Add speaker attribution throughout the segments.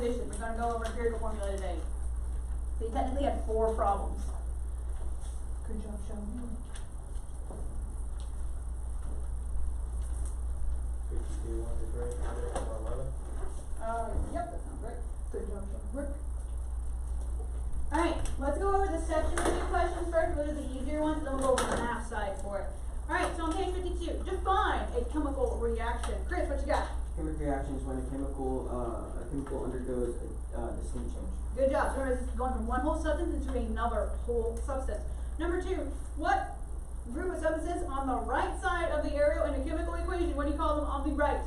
Speaker 1: composition. We're going to go over empirical formula today. So you technically had 4 problems. Good job, Sean.
Speaker 2: 52 ones are great, 11.
Speaker 1: Yep, that sounds right. Good job, Sean. Work. Alright, let's go over the section review questions first. What are the easier ones? Then we'll go over the math side for it. Alright, so on page 52, define a chemical reaction. Chris, what you got?
Speaker 3: Chemical reaction is when a chemical undergoes a distinct change.
Speaker 1: Good job. So remember, this is going from one whole substance into another whole substance. Number 2, what group of substances on the right side of the arrow in a chemical equation, what do you call them on the right?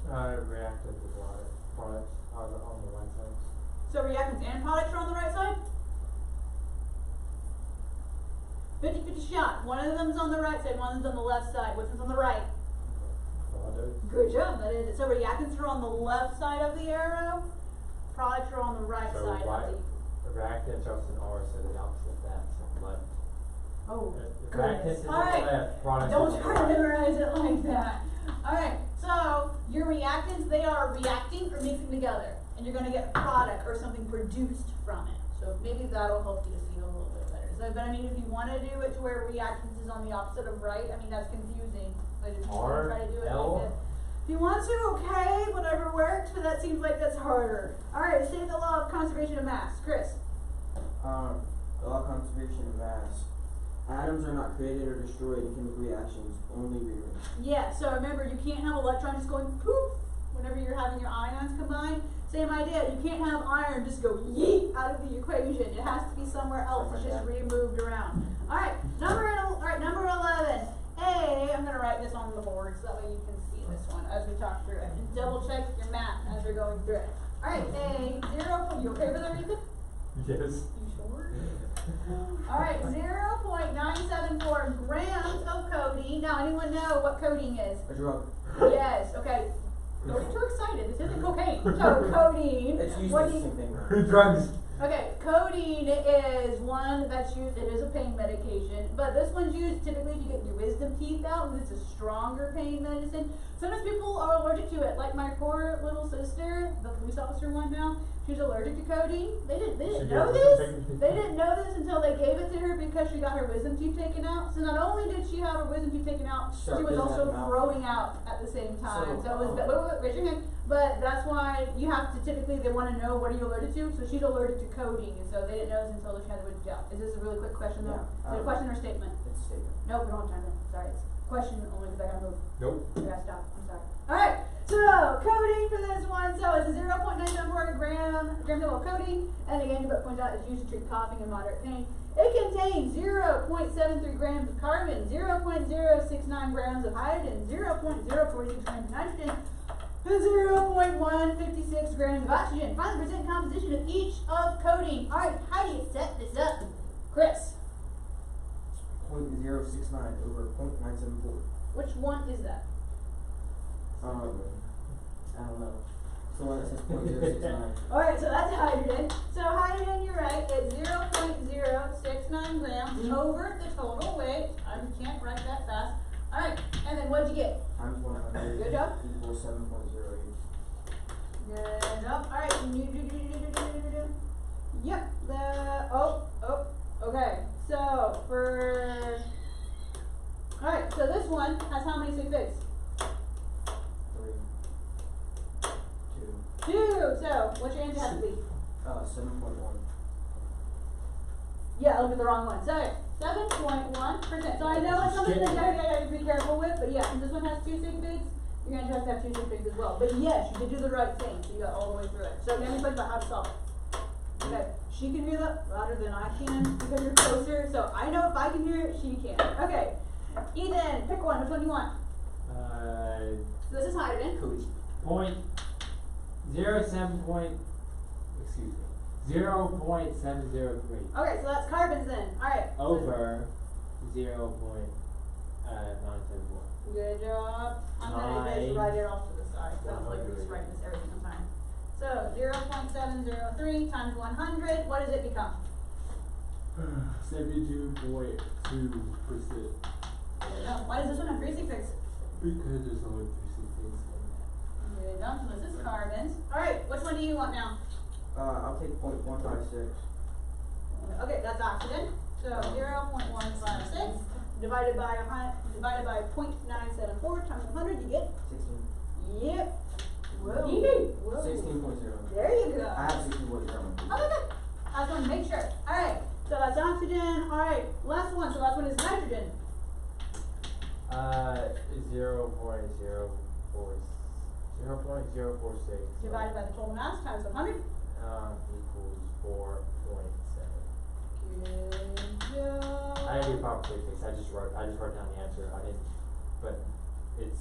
Speaker 2: Reactive with products on the right side.
Speaker 1: So reactants and products are on the right side? 50-50 shot. One of them's on the right side, one of them's on the left side. Which one's on the right?
Speaker 2: Products.
Speaker 1: Good job. That is it. So reactants are on the left side of the arrow. Products are on the right
Speaker 2: So
Speaker 1: side
Speaker 2: right,
Speaker 1: of the.
Speaker 2: reactant jumps in R, so the opposite of that, so left.
Speaker 1: Oh,
Speaker 2: Reactant
Speaker 1: goodness.
Speaker 2: is
Speaker 1: All
Speaker 2: on the
Speaker 1: right.
Speaker 2: left, products
Speaker 1: Don't
Speaker 2: is on
Speaker 1: try
Speaker 2: the
Speaker 1: to
Speaker 2: right.
Speaker 1: memorize it like that. Alright, so your reactants, they are reacting or mixing together. And you're going to get a product or something produced from it. So maybe that'll help you to see a little bit better. So, but I mean, if you want to do it to where reactants is on the opposite of right, I mean, that's confusing. But if you want to try to do it
Speaker 2: L.
Speaker 1: like this. If you want to, okay, whatever works, but that seems like that's harder. Alright, state the law of conservation of mass. Chris.
Speaker 3: The law of conservation of mass. Atoms are not created or destroyed in chemical reactions, only rearranged.
Speaker 1: Yeah, so remember, you can't have electrons going poof whenever you're having your ions combined. Same idea, you can't have iron just go yeet out of the equation. It has to be somewhere else. It's just removed around. Alright, number 11. A, I'm going to write this on the board so that way you can see this one as we talk through it. Just double check your math as we're going through it. Alright, A, 0. You okay with that, Ethan?
Speaker 2: Yes.
Speaker 1: You sure? Alright, 0.974 grams of codeine. Now, anyone know what codeine is?
Speaker 3: A drug.
Speaker 1: Yes, okay. Don't get too excited. This isn't cocaine. So, codeine.
Speaker 3: It's used
Speaker 1: What
Speaker 3: as
Speaker 1: do
Speaker 3: the
Speaker 1: you-
Speaker 3: same thing, right?
Speaker 2: Drugs.
Speaker 1: Okay, codeine is one that's used, it is a pain medication, but this one's used typically to get your wisdom teeth out, and it's a stronger pain medicine. Sometimes people are allergic to it, like my poor little sister, the police officer one now, she's allergic to codeine. They didn't know this. They didn't know this until they gave it to her because she got her wisdom teeth taken out. So not only did she have her wisdom teeth taken out,
Speaker 3: Start
Speaker 1: she was
Speaker 3: getting
Speaker 1: also
Speaker 3: that mouth.
Speaker 1: throwing out at the same time.
Speaker 3: So,
Speaker 1: So it was, raise your hand. But that's why you have to typically, they want to know what are you allergic to. So she's allergic to codeine, and so they didn't know this until she had the wisdom teeth out. Is this a really quick question though?
Speaker 3: Yeah,
Speaker 1: Is it a question or statement?
Speaker 3: It's a statement.
Speaker 1: Nope, we don't have time then. Sorry, it's a question only because I gotta move.
Speaker 2: Nope.
Speaker 1: I gotta stop. I'm sorry. Alright, so codeine for this one. So it's a 0.974 gram of codeine. And again, your book points out it's used to treat coughing and moderate pain. It contains 0.73 grams of carbon, 0.069 grams of hydrogen, 0.046 grams of nitrogen, and 0.156 grams of oxygen. Find the percent composition of each of codeine. Alright, how do you set this up? Chris,
Speaker 3: 0.069 over 0.974.
Speaker 1: which one is that?
Speaker 3: I don't know. So one that says 0.069.
Speaker 1: Alright, so that's hydrogen. So hydrogen, you're right, it's 0.069 grams over the total weight. I can't write that fast. Alright, and then what'd you get?
Speaker 3: Times 100
Speaker 1: Good job.
Speaker 3: equals 7.08.
Speaker 1: Good job. Alright, yep, okay. So for, alright, so this one has how many sig figs?
Speaker 3: 3. 2.
Speaker 1: 2. So what's your answer have to be?
Speaker 3: 7.1.
Speaker 1: Yeah, I'll be the wrong one. So 7.1%. So I know it's something that you gotta be careful with, but yeah, since this one has 2 sig figs, you're gonna have to have 2 sig figs as well. But yes, you did do the right thing, so you got all the way through it. So let me think about how to solve it. Okay, she can hear that louder than I can because you're closer, so I know if I can hear it, she can. Okay, Ethan, pick one. Which one do you want? So this is hydrogen.
Speaker 3: Codeine.
Speaker 2: Point 0.703
Speaker 1: Okay, so that's carbons then. Alright.
Speaker 2: over 0.974.
Speaker 1: Good job. I'm gonna just write it off to the side. Sounds like we're just writing this every single time. So 0.703 times 100. What does it become?
Speaker 2: 72.2%.
Speaker 1: Why does this one have 3 sig figs?
Speaker 2: Because there's only 3 sig figs in that.
Speaker 1: Good enough, so this is carbons. Alright, which one do you want now?
Speaker 3: I'll take 0.156.
Speaker 1: Okay, that's oxygen. So 0.156 divided by 0.974 times 100, you get?
Speaker 3: 16.
Speaker 1: Yep. Whoa.
Speaker 2: Yee.
Speaker 1: Whoa.
Speaker 3: 16.0.
Speaker 1: There you go.
Speaker 3: I have 16.0.
Speaker 1: Okay, good. I just want to make sure. Alright, so that's oxygen. Alright, last one. So last one is nitrogen.
Speaker 2: 0.046.
Speaker 1: Divided by the total mass times 100.
Speaker 2: Equals 4.7.
Speaker 1: Good job.
Speaker 2: I didn't do proper statistics. I just wrote down the answer. I didn't, but it's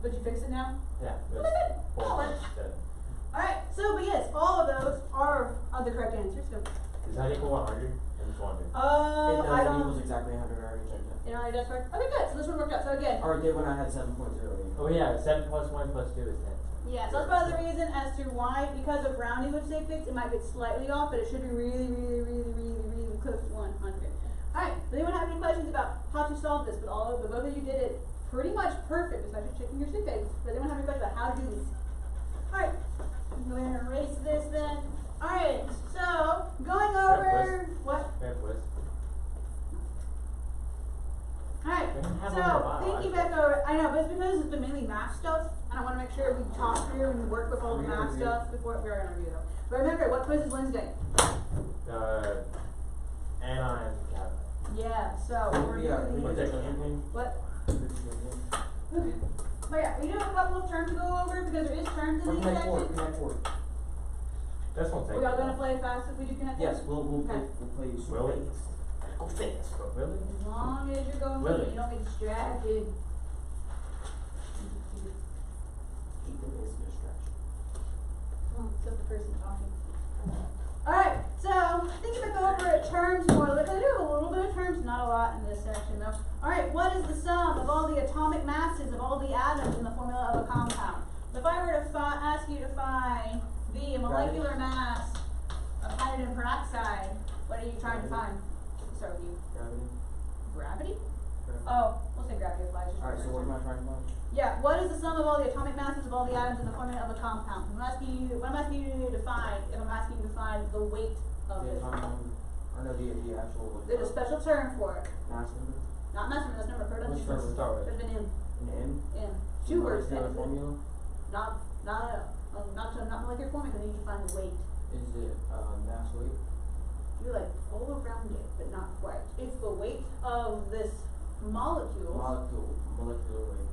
Speaker 1: But you fixed it now?
Speaker 2: yeah.
Speaker 1: Okay, good.
Speaker 2: It's
Speaker 1: That works.
Speaker 2: 4.7.
Speaker 1: Alright, so but yes, all of those are the correct answers. So,
Speaker 2: Does that equal 100? I'm just wondering.
Speaker 3: It
Speaker 1: I
Speaker 3: does, it
Speaker 1: don't.
Speaker 3: equals exactly 100, I already checked it.
Speaker 1: You know, that's right. Okay, good. So this one worked out. So again,
Speaker 3: Or it did when I had 7.08.
Speaker 2: Oh yeah, 7 plus 1 plus 2 is 10.
Speaker 1: yeah, so that's part of the reason as to why, because of rounding with statistics, it might get slightly off, but it should be really close to 100. Alright, does anyone have any questions about how to solve this? But both of you did it pretty much perfect, besides just checking your statistics. Does anyone have any questions about how to do this? Alright, go ahead and erase this then. Alright, so, going over, what?
Speaker 2: Fair quiz.
Speaker 1: Alright,
Speaker 2: They don't have
Speaker 1: so
Speaker 2: one in a while,
Speaker 1: thinking
Speaker 2: actually.
Speaker 1: back over, I know, but it's because it's been mainly math stuff, and I wanna make sure we talk through and work with all the
Speaker 3: We're gonna
Speaker 1: math
Speaker 3: review.
Speaker 1: stuff before we're gonna review though. But remember, what quiz is Wednesday?
Speaker 2: Anions and cations.
Speaker 1: Yeah, so we're doing
Speaker 2: What's
Speaker 1: the,
Speaker 2: that campaign?
Speaker 1: what? But yeah, we do have a couple of terms to go over, because there is terms in these
Speaker 3: Connect four,
Speaker 1: sections.
Speaker 3: connect four.
Speaker 2: This won't take
Speaker 1: We all
Speaker 2: long.
Speaker 1: gonna play fast if we do connect?
Speaker 3: Yes, we'll
Speaker 1: Okay.
Speaker 3: play you
Speaker 2: Will we? Go fast, bro. Really?
Speaker 1: As long as you're going,
Speaker 2: Really?
Speaker 1: you don't get distracted.
Speaker 3: Keep them as a distraction.
Speaker 1: Oh, except the person talking. Alright, so thinking back over at terms more, I do have a little bit of terms, not a lot in this section though. Alright, what is the sum of all the atomic masses of all the atoms in the formula of a compound? If I were to ask you to find the molecular mass of hydrogen peroxide, what are you trying to find? Start with you.
Speaker 3: Gravity.
Speaker 1: Gravity?
Speaker 3: Gravity.
Speaker 1: Oh, we'll say gravity applies. just
Speaker 3: Alright, so what am I trying to find?
Speaker 1: Yeah, what is the sum of all the atomic masses of all the atoms in the formula of a compound? What I'm asking you to find, if I'm asking you to find the weight of
Speaker 3: The
Speaker 1: it.
Speaker 3: atomic number. Or no, the actual.
Speaker 1: There's a special term for it.
Speaker 3: Mass number.
Speaker 1: Not mass number, that's number, for
Speaker 3: What's
Speaker 1: another
Speaker 3: the
Speaker 2: start with?
Speaker 1: There's an
Speaker 3: An M.
Speaker 1: M. Two words,
Speaker 3: Molecular
Speaker 1: technically.
Speaker 3: formula.
Speaker 1: Not molecular formula, because you need to find the weight.
Speaker 3: Is it mass weight?
Speaker 1: You're like all around it, but not quite. It's the weight of this molecule.
Speaker 3: Molecular weight.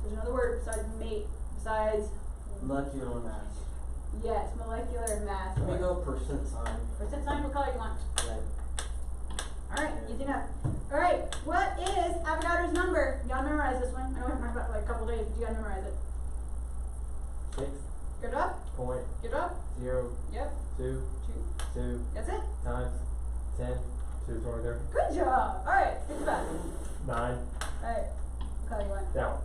Speaker 1: There's another word besides,
Speaker 3: Molecular mass.
Speaker 1: yes, molecular mass.
Speaker 3: Let me go percent sign.
Speaker 1: Percent sign, what color you want?
Speaker 3: Red.
Speaker 1: Alright, easy enough. Alright, what is Avogadro's number? You gotta memorize this one. I know we haven't talked about it for like a couple days, but you gotta memorize it.
Speaker 2: 6.0.
Speaker 1: Good job? Good job? Yep.
Speaker 2: 2
Speaker 1: Two. That's it?
Speaker 2: times 10 to the 23rd.
Speaker 1: Good job! Alright, good job.
Speaker 2: 9.
Speaker 1: Alright, what color you want?
Speaker 2: That one.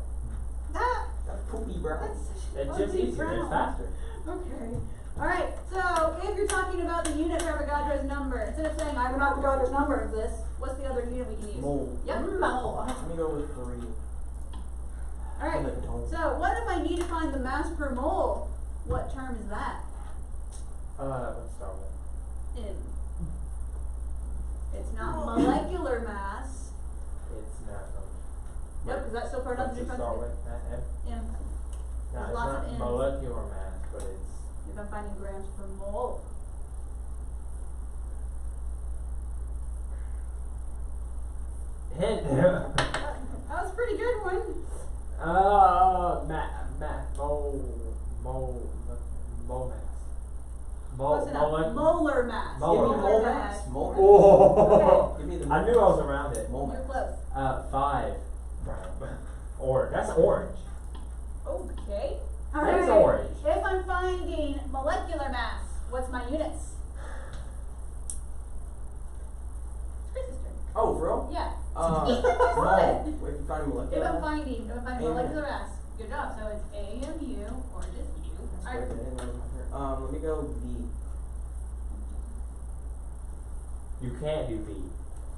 Speaker 1: Ah!
Speaker 3: That's poopy, bro.
Speaker 1: That's such a
Speaker 2: It's just
Speaker 1: fuzzy
Speaker 2: easier. It's
Speaker 1: brown.
Speaker 2: faster.
Speaker 1: Okay. Alright, so if you're talking about the unit for Avogadro's number, instead of saying I have an Avogadro's number of this, what's the other unit we can use?
Speaker 3: Mole.
Speaker 1: Yep, mole.
Speaker 3: Let me go with 3.
Speaker 1: Alright,
Speaker 3: Like a tone.
Speaker 1: so what if I need to find the mass per mole? What term is that?
Speaker 2: Let's start with.
Speaker 1: In. It's not molecular mass.
Speaker 2: It's not.
Speaker 1: Nope, because that's still part of
Speaker 2: Let's
Speaker 1: the
Speaker 2: just start with M.
Speaker 1: M.
Speaker 2: No,
Speaker 1: There's
Speaker 2: it's
Speaker 1: lots of
Speaker 2: not
Speaker 1: M's.
Speaker 2: molecular mass, but it's.
Speaker 1: If I'm finding grams per mole.
Speaker 2: Hint.
Speaker 1: That was a pretty good one.
Speaker 2: Mole mass.
Speaker 1: Close enough. Molar mass.
Speaker 2: Molar
Speaker 3: Give me
Speaker 2: mass.
Speaker 3: mole mass. Mole mass.
Speaker 2: Oh.
Speaker 3: Give me the
Speaker 2: I knew I was around it.
Speaker 3: Mole
Speaker 1: You're
Speaker 3: mass.
Speaker 1: close.
Speaker 2: 5. Orange. That's orange.
Speaker 1: Okay.
Speaker 2: That is
Speaker 1: Alright.
Speaker 2: orange.
Speaker 1: If I'm finding molecular mass, what's my units? It's Chris's turn.
Speaker 3: Oh, for real?
Speaker 1: Yeah.
Speaker 3: No.
Speaker 1: Fine.
Speaker 3: Wait, you find
Speaker 1: If
Speaker 3: molecular
Speaker 1: I'm
Speaker 3: mass?
Speaker 1: finding
Speaker 3: AMU.
Speaker 1: molecular mass. Good job. So it's AMU or just U.
Speaker 3: Sorry,
Speaker 1: Alright.
Speaker 3: I didn't know it was my turn. Let me go V.
Speaker 2: You can't do V.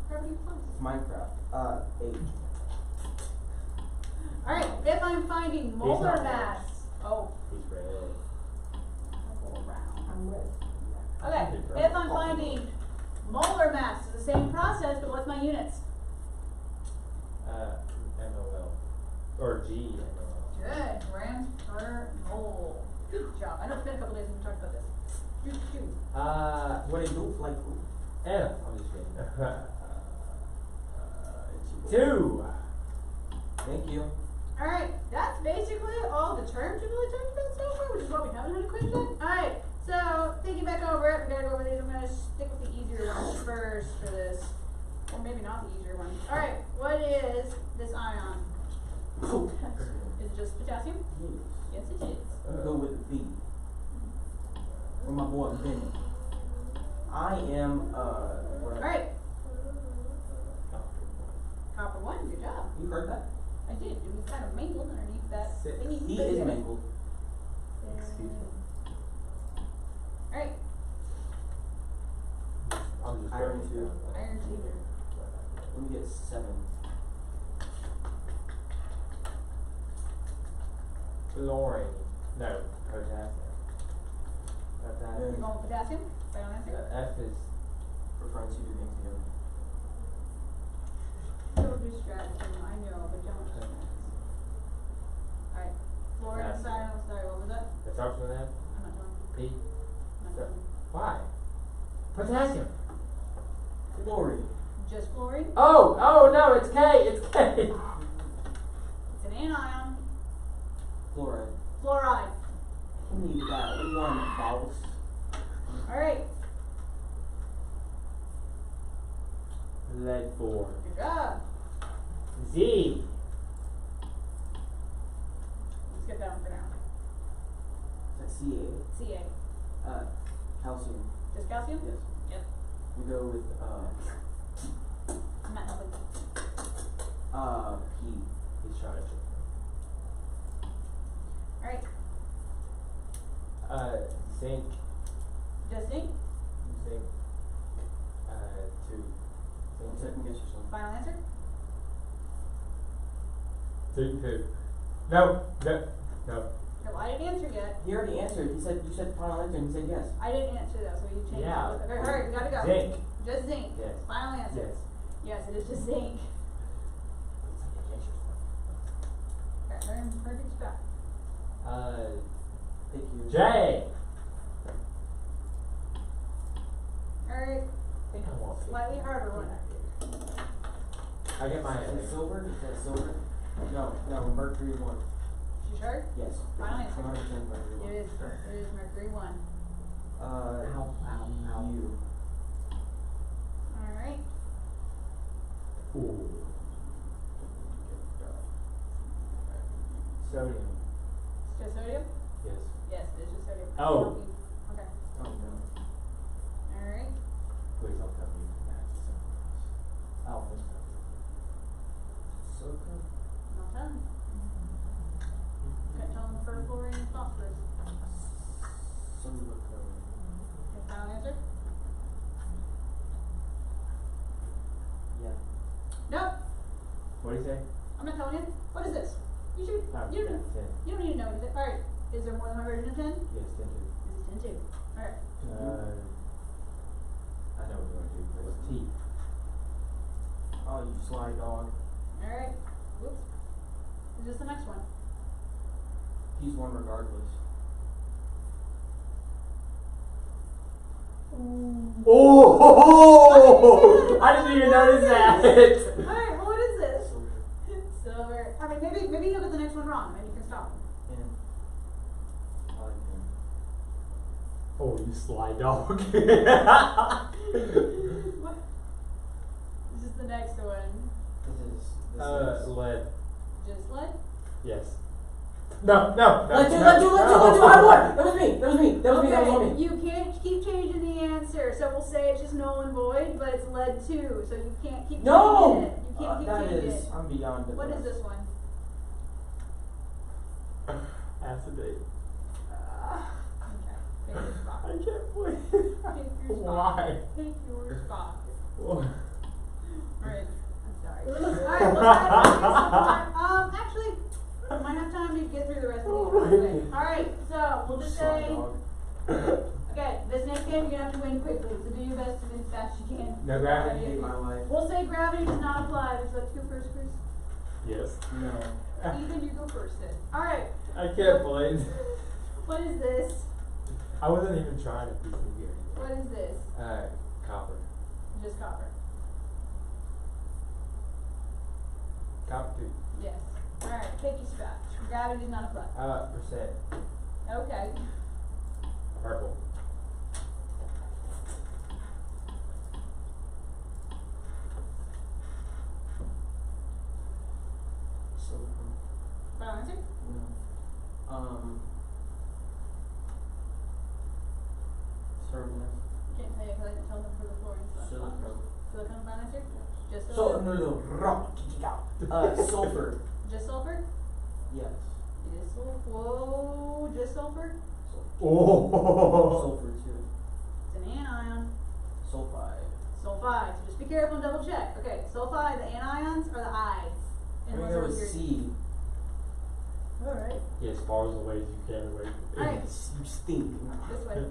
Speaker 1: Gravity plus.
Speaker 3: It's Minecraft. H.
Speaker 1: Alright, if I'm finding molar
Speaker 2: not
Speaker 1: mass Oh,
Speaker 2: He's red.
Speaker 1: I'll go around.
Speaker 4: I'm red.
Speaker 1: Okay, if I'm finding molar mass, it's the same process, but what's my units?
Speaker 2: MOL. Or GMOL.
Speaker 1: Good, grams per mole. Good job. I know it's been a couple days since we talked about this. Shoot.
Speaker 3: What it do, like who?
Speaker 2: F. I'm just kidding.
Speaker 3: It's your boy.
Speaker 2: 2.
Speaker 3: Thank you.
Speaker 1: Alright, that's basically all the terms we really talked about so far, which is what we haven't had a quiz yet. Alright, so thinking back over it, we gotta go over these. I'm gonna stick with the easier ones first for this. Or maybe not the easier ones. Alright, what is this ion? Is it just potassium? Yes, it is.
Speaker 3: Go with V. For my boy Benny. I am what?
Speaker 1: Alright. Copper 1, good job.
Speaker 3: You heard that?
Speaker 1: I did. It was kind of mangled underneath that
Speaker 2: 6.
Speaker 1: thingy.
Speaker 3: He is mangled.
Speaker 2: Excuse me.
Speaker 1: Alright,
Speaker 2: I'm just
Speaker 3: Iron
Speaker 2: writing
Speaker 3: 2.
Speaker 2: down.
Speaker 1: iron 2.
Speaker 3: Let me get 7.
Speaker 2: Fluorine. No, potassium.
Speaker 1: You're
Speaker 2: Potassium.
Speaker 1: going with potassium? Final answer?
Speaker 2: The F is
Speaker 3: Referring to the things together.
Speaker 1: Don't do stratagem, I know, but don't. Alright, fluorine,
Speaker 2: Potassium.
Speaker 1: silence, sorry, what was that?
Speaker 2: it starts with an F.
Speaker 1: I'm not telling you.
Speaker 2: P.
Speaker 1: I'm not telling you.
Speaker 2: Why? Potassium.
Speaker 3: Chlorine.
Speaker 1: Just fluorine?
Speaker 2: Oh no, it's K. It's K.
Speaker 1: It's an anion.
Speaker 3: Fluoride.
Speaker 1: Fluoride.
Speaker 3: Who needed that? One boss.
Speaker 1: Alright,
Speaker 2: Lead 4.
Speaker 1: good job.
Speaker 2: Z.
Speaker 1: Let's get that one for now.
Speaker 3: Is that Ca?
Speaker 1: Ca.
Speaker 3: Calcium.
Speaker 1: Just calcium?
Speaker 3: Yes.
Speaker 1: Yep.
Speaker 3: We go with
Speaker 1: I'm not helping.
Speaker 3: P.
Speaker 2: He's trying to.
Speaker 1: Alright,
Speaker 2: Zinc.
Speaker 1: just zinc.
Speaker 2: Zinc. 2.
Speaker 3: Don't second guess yourself.
Speaker 1: Final answer?
Speaker 2: 2. No.
Speaker 1: No, I didn't answer yet.
Speaker 3: He already answered. He said you said final answer and he said yes.
Speaker 1: I didn't answer that, so you changed
Speaker 2: Yeah.
Speaker 1: it. Okay, alright, we gotta go.
Speaker 2: Zinc.
Speaker 1: Just zinc.
Speaker 2: Yes.
Speaker 1: Final answer.
Speaker 2: Yes.
Speaker 1: Yes, it is just zinc. Okay, we're in perfect spot.
Speaker 3: Thank you.
Speaker 2: J.
Speaker 1: Alright,
Speaker 2: I think I want
Speaker 1: slightly harder one.
Speaker 2: I get my
Speaker 3: Is that
Speaker 2: answer.
Speaker 3: silver? Is that silver? No, Mercury 1.
Speaker 1: You sure?
Speaker 3: Yes.
Speaker 1: Final answer.
Speaker 3: 100% Mercury 1.
Speaker 1: It is Mercury 1.
Speaker 3: U.
Speaker 1: Alright,
Speaker 2: Ooh. Sodium.
Speaker 1: it's just sodium?
Speaker 2: Yes.
Speaker 1: Yes, it is just sodium.
Speaker 2: Oh.
Speaker 1: Okay,
Speaker 3: Oh no.
Speaker 1: alright.
Speaker 2: Please don't tell me that's something else.
Speaker 3: Alpha. Silicon.
Speaker 1: Not done. Can't tell them for fluorine and phosphorus.
Speaker 3: Silicon.
Speaker 1: Okay, final answer?
Speaker 3: Yeah.
Speaker 1: Nope,
Speaker 2: What do you say?
Speaker 1: I'm not telling you. What is this? You should,
Speaker 2: Oh,
Speaker 1: you
Speaker 2: yeah,
Speaker 1: don't,
Speaker 2: 10.
Speaker 1: you don't need to know anything. Alright, is there more than one version of 10?
Speaker 2: Yes, 10 too.
Speaker 1: This is 10 too. Alright,
Speaker 2: I know what we're going to do. What's T?
Speaker 3: Oh, you sly dog.
Speaker 1: alright. Whoops. Is this the next one?
Speaker 3: He's one regardless.
Speaker 2: Oh! I didn't even notice that.
Speaker 1: Alright, well what is this?
Speaker 3: Silver.
Speaker 1: Silver. I mean, maybe you'll get the next one wrong and you can stop.
Speaker 3: And I like him.
Speaker 2: Oh, you sly dog.
Speaker 1: What? This is the next one.
Speaker 3: This is
Speaker 2: Lead.
Speaker 1: Just lead?
Speaker 2: Yes. No.
Speaker 3: Let's do. I won. That was me.
Speaker 1: You can't keep changing the answer, so we'll say it's just null and void, but it's lead 2, so you can't keep
Speaker 3: No!
Speaker 1: changing it. You can't keep
Speaker 3: That
Speaker 1: changing
Speaker 3: is.
Speaker 1: it.
Speaker 3: I'm beyond it.
Speaker 1: What is this one?
Speaker 2: Acetate.
Speaker 1: Okay, pick your spot.
Speaker 2: I can't believe.
Speaker 1: Pick your spot.
Speaker 2: Why?
Speaker 1: Pick your spot.
Speaker 2: Why?
Speaker 1: Alright, I'm sorry. Alright, let's actually, we might have time to get through the rest of these. Alright.
Speaker 3: Sly
Speaker 1: say,
Speaker 3: dog.
Speaker 1: okay, this next game you're gonna have to win quickly, so do your best to win as fast as you can.
Speaker 2: No
Speaker 3: I
Speaker 2: gravity.
Speaker 3: hate my life.
Speaker 1: We'll say gravity does not apply. Would you like to go first, Chris?
Speaker 2: Yes.
Speaker 3: No.
Speaker 1: Ethan, you go first then. Alright,
Speaker 2: I can't believe.
Speaker 1: what is this?
Speaker 2: I wasn't even trying to be here.
Speaker 1: What is this?
Speaker 2: Copper.
Speaker 1: Just copper.
Speaker 2: Copper too.
Speaker 1: Yes. Alright, take your spot. Gravity does not apply.
Speaker 2: Percent.
Speaker 1: Okay.
Speaker 2: Purple.
Speaker 3: Silicone.
Speaker 1: Final answer?
Speaker 3: No. Start with an S.
Speaker 1: Can't tell you because I didn't tell them for the flooring stuff.
Speaker 3: Silicone.
Speaker 1: Silicone final answer? Just
Speaker 3: So,
Speaker 1: silicone?
Speaker 3: no. Sulfur.
Speaker 1: Just sulfur?
Speaker 3: Yes.
Speaker 1: It is sulfur. Whoa, just sulfur?
Speaker 2: Oh.
Speaker 3: Sulfur too.
Speaker 1: It's an anion.
Speaker 3: Sulfide.
Speaker 1: Sulfide. So just be careful and double check. Okay, sulfide, the anions or the ides?
Speaker 3: I'm gonna go with C.
Speaker 1: Alright.
Speaker 2: Yeah, as far as away as you can away.
Speaker 1: Alright.
Speaker 3: You stink.
Speaker 1: This way.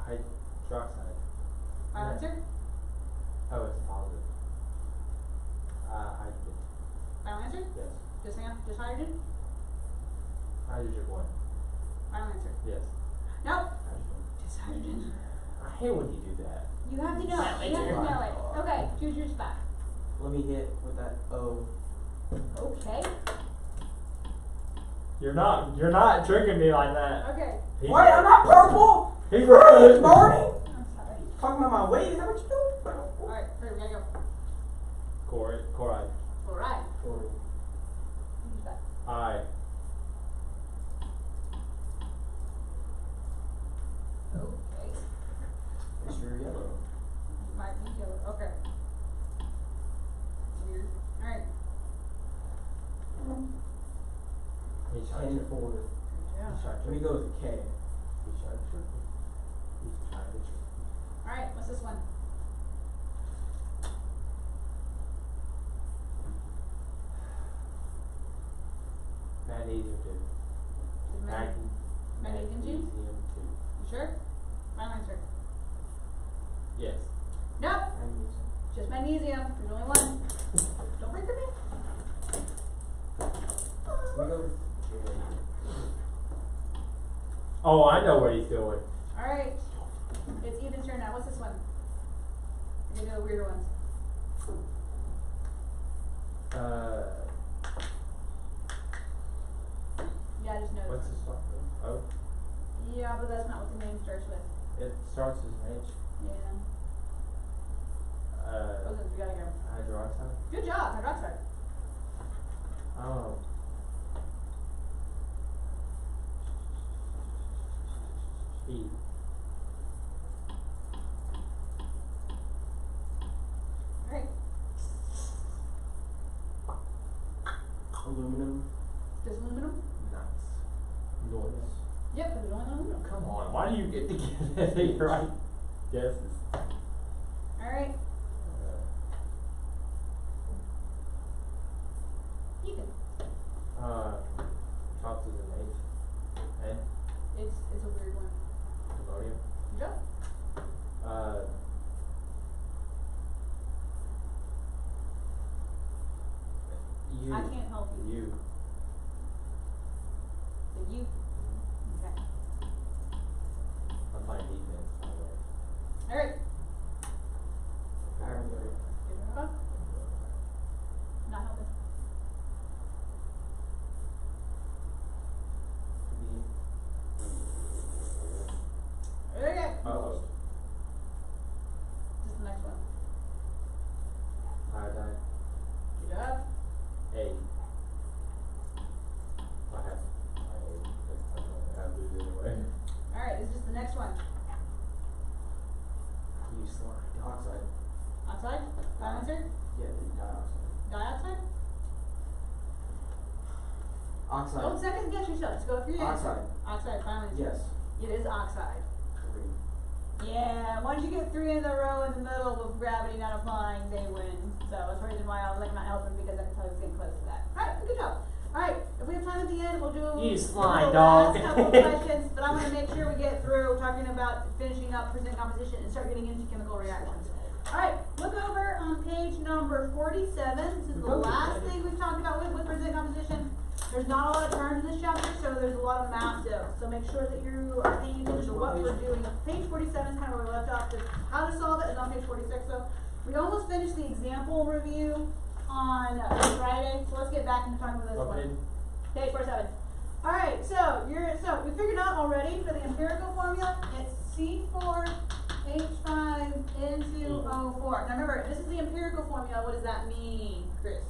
Speaker 2: Hydroxide.
Speaker 1: Final answer?
Speaker 2: Oh, it's positive. Hydrogen.
Speaker 1: Final answer?
Speaker 2: Yes.
Speaker 1: Just hydrogen?
Speaker 2: Hydrogen one.
Speaker 1: Final answer.
Speaker 2: Yes.
Speaker 1: Nope.
Speaker 2: Hydrogen.
Speaker 1: Just hydrogen.
Speaker 2: I hate when you do that.
Speaker 1: You have to know it. You have to know it. Okay, choose your spot.
Speaker 3: Let me hit with that O.
Speaker 1: Okay.
Speaker 2: You're not tricking me like that.
Speaker 1: Okay.
Speaker 2: He
Speaker 3: Wait, I'm not purple!
Speaker 2: He
Speaker 3: Barney!
Speaker 2: right.
Speaker 1: I'm sorry.
Speaker 3: Talking about my weight, is that what you do?
Speaker 1: Alright, hurry, we gotta go.
Speaker 2: Chloride.
Speaker 1: Alright.
Speaker 3: Or
Speaker 1: Choose your spot.
Speaker 2: I.
Speaker 1: Okay.
Speaker 3: it's your yellow.
Speaker 1: Might be yellow. Okay. Weird. Alright.
Speaker 2: He's trying
Speaker 3: 10
Speaker 2: to
Speaker 3: 4.
Speaker 1: Yeah.
Speaker 2: He's trying to
Speaker 3: Let me go with K.
Speaker 2: He's trying to trick me. He's trying to trick me.
Speaker 1: Alright, what's this one?
Speaker 2: Magnesium two.
Speaker 1: Is magnesium two?
Speaker 2: Magnesium two.
Speaker 1: You sure? Final answer.
Speaker 2: Yes.
Speaker 1: Nope.
Speaker 3: Magnesium.
Speaker 1: Just magnesium. There's only one. Don't break the me.
Speaker 3: Let me go with J.
Speaker 2: Oh, I know what he's doing.
Speaker 1: Alright. It's Ethan's turn now. What's this one? You're gonna do the weirder ones. Yeah, I just know.
Speaker 2: What's this one? Oh,
Speaker 1: Yeah, but that's not what the name starts with.
Speaker 2: it starts with an H.
Speaker 1: Yeah. Those ones we gotta go.
Speaker 2: Hydroxide.
Speaker 1: Good job, hydroxide.
Speaker 2: Oh. E.
Speaker 1: Alright.
Speaker 3: Aluminum.
Speaker 1: Does aluminum?
Speaker 2: Nice. Noise.
Speaker 1: Yep, there's only one aluminum.
Speaker 2: Come on, why do you get to get the right guesses?
Speaker 1: Alright. Ethan.
Speaker 2: Starts with an H. N.
Speaker 1: It's a weird one.
Speaker 2: Ammonium.
Speaker 1: Good job.
Speaker 2: U.
Speaker 1: I can't help you.
Speaker 2: U.
Speaker 1: The U. Okay.
Speaker 2: I'm playing defense, by the way.
Speaker 1: Alright.
Speaker 3: Iron.
Speaker 1: Good job. Not helping. Okay.
Speaker 2: Uh-oh.
Speaker 1: Just the next one.
Speaker 2: Iodine.
Speaker 1: Good job.
Speaker 2: A. I have A. I lose anyway.
Speaker 1: Alright, this is just the next one.
Speaker 2: You slide.
Speaker 3: Oxide.
Speaker 1: Oxide? Final answer?
Speaker 3: Yeah, the dioxide.
Speaker 1: Dioxide?
Speaker 3: Oxide.
Speaker 1: Don't second guess yourself. Just go for your answer.
Speaker 3: Oxide.
Speaker 1: Oxide, final answer.
Speaker 3: Yes.
Speaker 1: It is oxide.
Speaker 3: 3.
Speaker 1: Yeah, once you get 3 in a row in the middle with gravity not applying, they win. So that's the reason why I was like not helping, because I could tell I was getting close to that. Alright, good job. Alright, if we have time at the end, we'll do
Speaker 2: Use
Speaker 1: the
Speaker 2: mine,
Speaker 1: last
Speaker 2: dog.
Speaker 1: couple questions, but I want to make sure we get through talking about finishing up percent composition and start getting into chemical reactions. Alright, look over on page number 47. This is the last thing we've talked about with percent composition. There's not a lot of terms in this chapter, so there's a lot of math still. So make sure that you are paying attention to what we're doing. Page 47 is kind of where we left off. How to solve it is on page 46. So we almost finished the example review on Friday. So let's get back into talking about this one. Page 47. Alright, so we figured out already for the empirical formula, it's C4H5N2O4. Now remember, this is the empirical formula. What does that mean, Chris?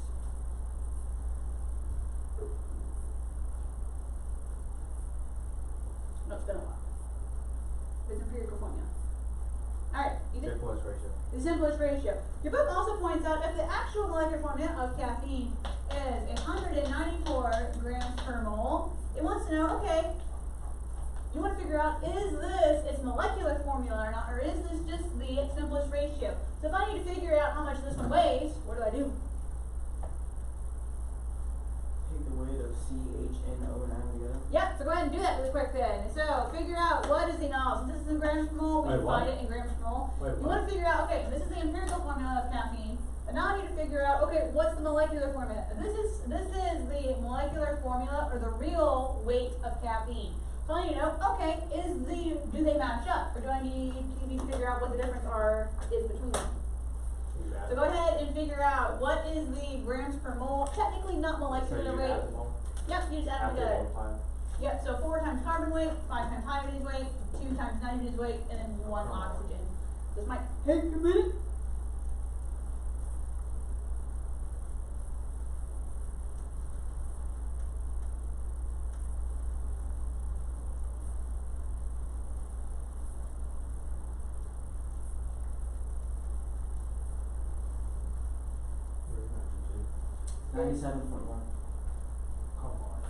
Speaker 1: No, it's been a while. It's empirical formula. Alright, Ethan?
Speaker 2: Simplest ratio.
Speaker 1: The simplest ratio. Your book also points out if the actual molecular formula of caffeine is 194 grams per mole, it wants to know, okay, you want to figure out, is this its molecular formula or not, or is this just the simplest ratio? So if I need to figure out how much this one weighs, what do?
Speaker 3: Take the weight of CHNO and add together.
Speaker 1: Yep, so go ahead and do that really quick then. So figure out what is the analysis. This is in grams per mole, we
Speaker 2: Wait, what?
Speaker 1: divide it in grams per mole.
Speaker 2: Wait,
Speaker 1: You
Speaker 2: what?
Speaker 1: want to figure out, okay, this is the empirical formula of caffeine, but now I need to figure out, okay, what's the molecular formula? This is the molecular formula, or the real weight of caffeine. So I need to know, okay, do they match up, or do I need to figure out what the difference is between them? So go ahead and figure out what is the grams per mole. Technically not molecular weight. Yep, you just add them together. Yep, so 4 times carbon weight, 5 times hydrogen weight, 2 times nitrogen weight, and then 1 oxygen. This might take a minute.
Speaker 2: Where's
Speaker 3: 97.1.
Speaker 2: Come on.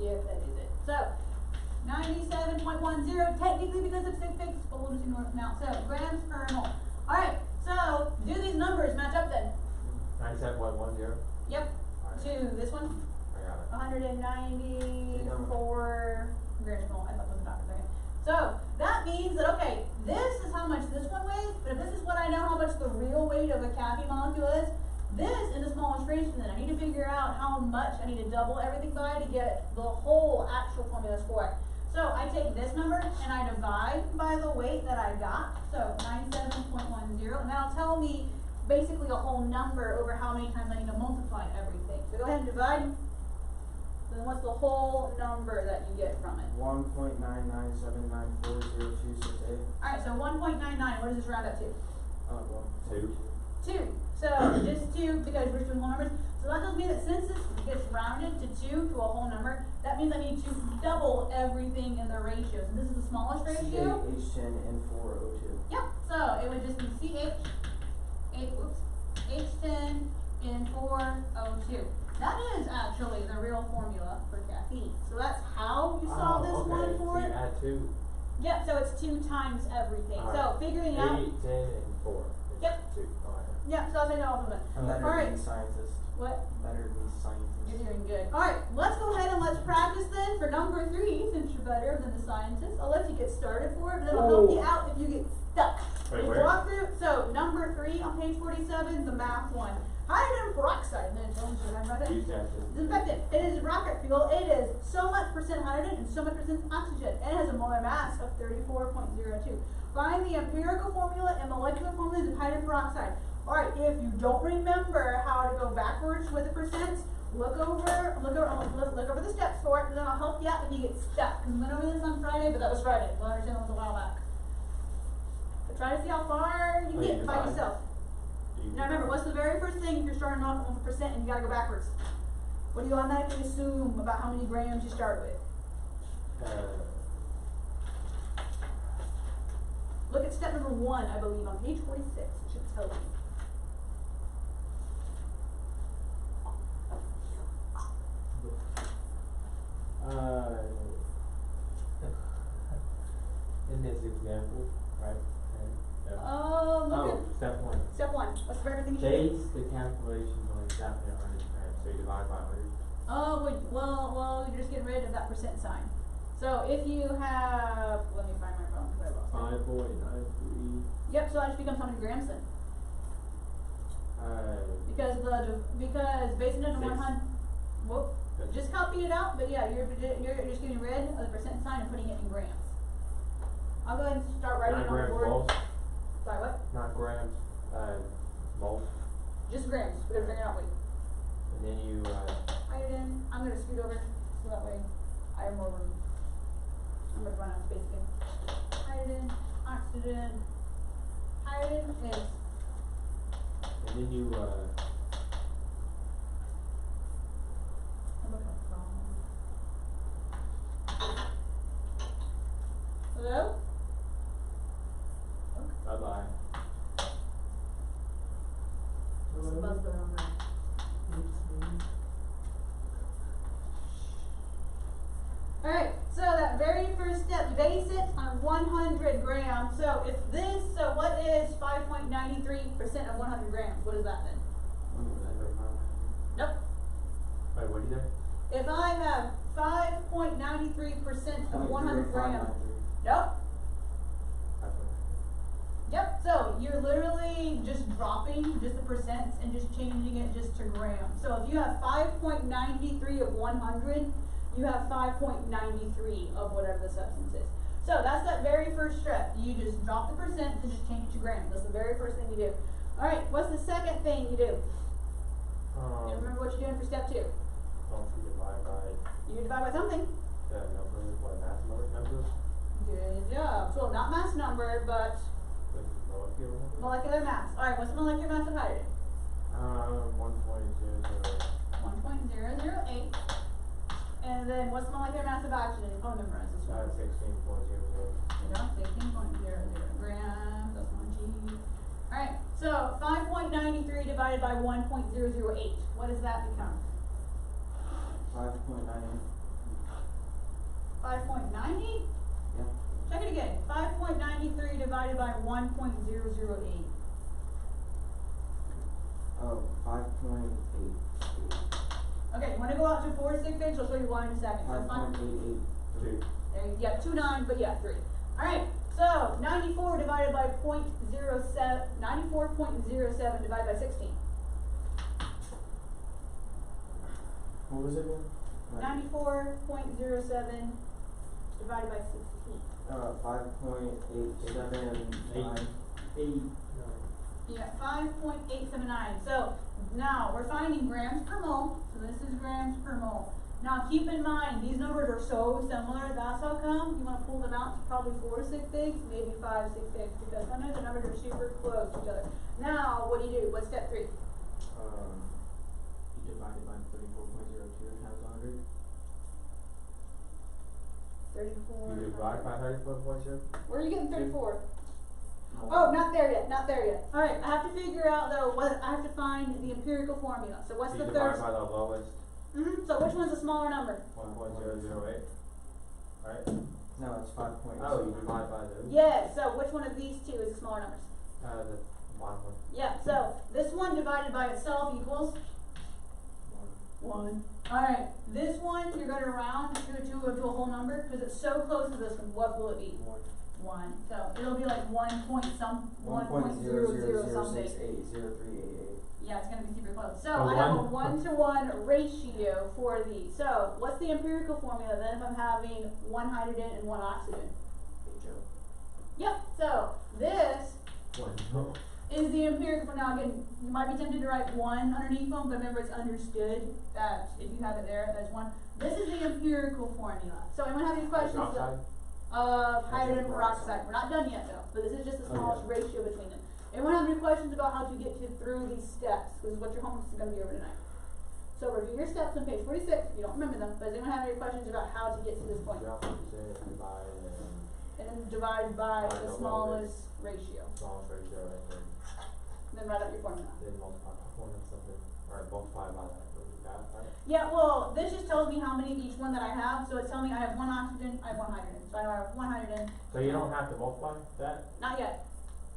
Speaker 1: Yeah, that is it. So, 97.10, technically because it's fixed, but we'll just ignore it now. So, grams per mole. Alright, so, do these numbers match up then?
Speaker 2: 97.10.
Speaker 1: Yep,
Speaker 2: Alright,
Speaker 1: to this one.
Speaker 2: I got it.
Speaker 1: 194 grams per mole. I thought that was about right. So, that means that, okay, this is how much this one weighs, but if this is what I know how much the real weight of a caffeine molecule is, this is the smallest fraction, then I need to figure out how much I need to double everything by to get the whole actual formulas for it. So I take this number and I divide by the weight that I got, so 97.10, and that'll tell me basically a whole number over how many times I need to multiply everything. So go ahead and divide. So then what's the whole number that you get from it?
Speaker 3: 1.997940268.
Speaker 1: Alright, so 1.99, what does this round up to?
Speaker 3: Well,
Speaker 2: 2.
Speaker 1: 2. So just 2 because we're doing whole numbers. So that tells me that since this gets rounded to 2 to a whole number, that means I need to double everything in the ratios. And this is the smallest ratio.
Speaker 3: CH10N4O2.
Speaker 1: Yep. So it would just be H10N4O2. That is actually the real formula for caffeine. So that's how you solve this one for
Speaker 2: So
Speaker 1: it.
Speaker 2: you add 2.
Speaker 1: Yep. So it's 2 times everything.
Speaker 2: Alright.
Speaker 1: So figuring out.
Speaker 2: 8, 10, and 4. It's
Speaker 1: Yep.
Speaker 2: 2. Alright.
Speaker 1: Yep. So I'll say no off of it.
Speaker 3: Better
Speaker 1: Alright.
Speaker 3: than scientist.
Speaker 1: What?
Speaker 3: Better than scientist.
Speaker 1: You're doing good. Alright, let's go ahead and let's practice then for number 3, since you're better than the scientist. I'll let you get started for it, but it'll help you out if you get stuck.
Speaker 2: Wait,
Speaker 1: Just
Speaker 2: where?
Speaker 1: walk through. So, number 3 on page 47, the math one. Hydrogen peroxide. And then it's going to
Speaker 2: Use that to.
Speaker 1: disinfectant. It is rocket fuel. It is so much percent hydrogen and so much percent oxygen. And it has a molar mass of 34.02. Find the empirical formula and molecular formulas of hydrogen peroxide. Alright, if you don't remember how to go backwards with the percents, look over the steps for it, and then I'll help you out if you get stuck. Because we went over this on Friday, but that was Friday. We'll understand that was a while back. But try to see how far you
Speaker 2: Oh, you
Speaker 1: get by
Speaker 2: divide.
Speaker 1: yourself. Now remember, what's the very first thing if you're starting off with a percent and you gotta go backwards? What do you automatically assume about how many grams you start with? Look at step number 1, I believe, on page 46. It should tell you.
Speaker 2: And then this example, right? And,
Speaker 1: Look
Speaker 2: oh, step one.
Speaker 1: at step one. What's the favorite thing you should do?
Speaker 2: Base the calculations on exactly 100 grams, so you divide by 100.
Speaker 1: Oh, well, you're just getting rid of that percent sign. So if you have, let me find my phone because I lost it.
Speaker 2: 5.93.
Speaker 1: Yep, so that just becomes 100 grams then. Because based on 100, whoop, just copy it out, but yeah, you're just getting rid of the percent sign and putting it in grams. I'll go ahead and start writing
Speaker 2: 9
Speaker 1: it on the
Speaker 2: grams
Speaker 1: board.
Speaker 2: moles.
Speaker 1: Sorry, what?
Speaker 2: 9 grams moles.
Speaker 1: Just grams. We're gonna figure out weight.
Speaker 2: And then you
Speaker 1: Hydrogen. I'm gonna scoot over so that way I have more room. I'm gonna run out of space again. Hydrogen, oxygen. Hydrogen is
Speaker 2: and then you
Speaker 1: hello?
Speaker 2: bye bye.
Speaker 1: What's the buzz button on that? Alright, so that very first step, base it on 100 grams. So what is 5.93% of 100 grams? What is that then? Nope.
Speaker 2: Wait, what did you say?
Speaker 1: If I have 5.93% of 100 grams, nope.
Speaker 2: 5.93.
Speaker 1: Yep, so you're literally just dropping just the percents and just changing it just to grams. So if you have 5.93 of 100, you have 5.93 of whatever the substance is. So that's that very first step. You just drop the percent and just change it to grams. That's the very first thing you do. Alright, what's the second thing you do? You remember what you're doing for step 2?
Speaker 2: Don't you divide by
Speaker 1: You divide by something.
Speaker 2: the number, what, mass number?
Speaker 1: Good job. So not mass number, but
Speaker 2: With molecular number?
Speaker 1: molecular mass. Alright, what's the molecular mass of hydrogen?
Speaker 2: 1.00.
Speaker 1: 1.008. And then what's the molecular mass of oxygen? Oh, memorize this one.
Speaker 2: 16.00.
Speaker 1: Yeah, 16.00 grams. That's 1 G. Alright, so 5.93 divided by 1.008. What does that become?
Speaker 3: 5.9.
Speaker 1: 5.90?
Speaker 3: Yeah.
Speaker 1: Check it again. 5.93 divided by 1.008.
Speaker 3: Oh, 5.8.
Speaker 1: Okay, you want to go out to 4 sig figs? I'll show you why in a second. That's fine.
Speaker 3: 5.883.
Speaker 1: There you, yeah, 2 9, but yeah, 3. Alright, so 94 divided by 0.07, 94.07 divided by 16.
Speaker 3: What was it again?
Speaker 1: 94.07 divided by 16.
Speaker 3: 5.879.
Speaker 2: 8.
Speaker 1: Yeah, 5.879. So now we're finding grams per mole. So this is grams per mole. Now keep in mind, these numbers are so similar. That's how come you want to pull them out to probably 4 sig figs, maybe 5 sig figs, because sometimes the numbers are super close to each other. Now, what do you do? What's step 3?
Speaker 3: You divide it by 34.02 times 100.
Speaker 1: 34.
Speaker 2: You divide by 34.0?
Speaker 1: Where are you getting 34? Oh, not there yet, not there yet. Alright, I have to figure out though, I have to find the empirical formula. So what's
Speaker 2: You
Speaker 1: the
Speaker 2: divide
Speaker 1: third?
Speaker 2: by the lowest,
Speaker 1: So which one's a smaller number?
Speaker 2: 1.008. Right?
Speaker 3: No, it's 5.8.
Speaker 2: Oh, you divide by those?
Speaker 1: Yeah, so which one of these two is the smaller numbers?
Speaker 2: The bottom one.
Speaker 1: Yeah, so this one divided by itself equals 1. Alright, this one you're going to round to a whole number because it's so close to this one. What will it be? 1. So it'll be like 1.00 something.
Speaker 3: 1.00680388.
Speaker 1: Yeah, it's going to be super close. So
Speaker 2: Oh,
Speaker 1: I have a
Speaker 2: one.
Speaker 1: 1-to-1 ratio for these. So what's the empirical formula then if I'm having 1 hydrogen and 1 oxygen?
Speaker 3: HO.
Speaker 1: Yep, so this
Speaker 2: 1.
Speaker 1: is the empirical for now. Again, you might be tempted to write 1 underneath them, but remember it's understood that if you have it there, that's 1. This is the empirical formula. So anyone have any questions
Speaker 2: Oxide?
Speaker 1: of hydrogen peroxide? We're not done yet though, but this is just the smallest ratio between them. Anyone have any questions about how to get through these steps? This is what your homework is going to be over tonight. So review your steps on page 46 if you don't remember them, but does anyone have any questions about how to get to this point?
Speaker 2: You also said divide
Speaker 1: And then divide by
Speaker 2: By
Speaker 1: the
Speaker 2: the
Speaker 1: smallest ratio.
Speaker 2: smallest ratio and then
Speaker 1: And then write out your formula.
Speaker 2: multiply by 1 or something. Or multiply by that. have, right?
Speaker 1: Yeah, well, this just tells me how many of each one that I have, so it's telling me I have one oxygen, I have one hydrogen, so I know I have one hydrogen.
Speaker 2: So you don't have to multiply that?
Speaker 1: Not yet,